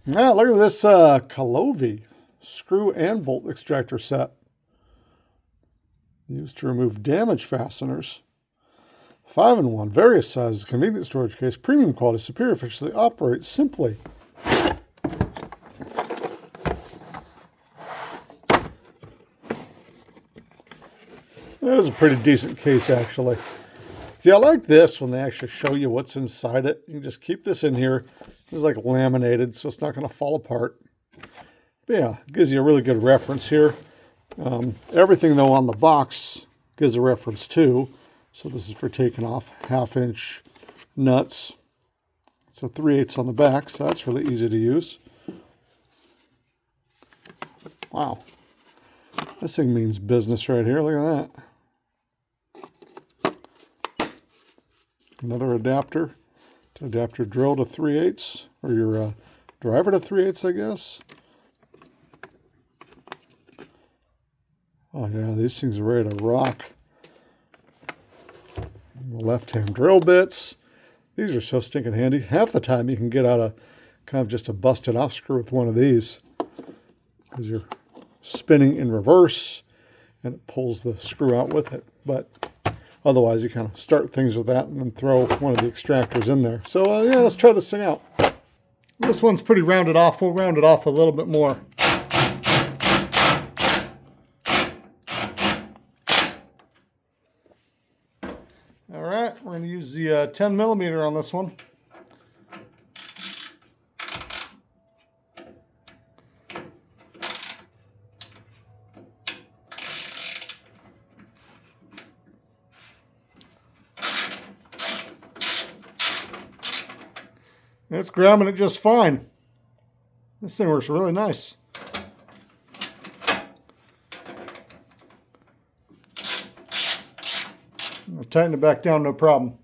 Now look at this Kolvoii screw and bolt extractor set. Used to remove damaged fasteners. 5-in-1, various sizes, convenient storage case, premium quality, superior efficiency, operates simply. That is a pretty decent case, actually. See, I like this when they actually show you what's inside it. You can just keep this in here. It's like laminated, so it's not going to fall apart. But yeah, it gives you a really good reference here. Everything, though, on the box gives a reference too. So this is for taking off 1/2-inch nuts. So 3/8 on the back, so that's really easy to use. Wow. This thing means business right here. Look at that. Another adapter. To adapt your drill to 3/8, or your driver to 3/8, I guess. Oh yeah, these things are ready to rock. The left-hand drill bits. These are so stinking handy. Half the time you can get out kind of just a busted off screw with one of these, because you're spinning in reverse and it pulls the screw out with it. But otherwise you kind of start things with that and then throw one of the extractors in there. So yeah, let's try this thing out. This one's pretty rounded off. We'll round it off a little bit more. Alright, we're going to use the 10mm on this one. It's grabbing it just fine. This thing works really nice. I'll tighten it back down, no problem.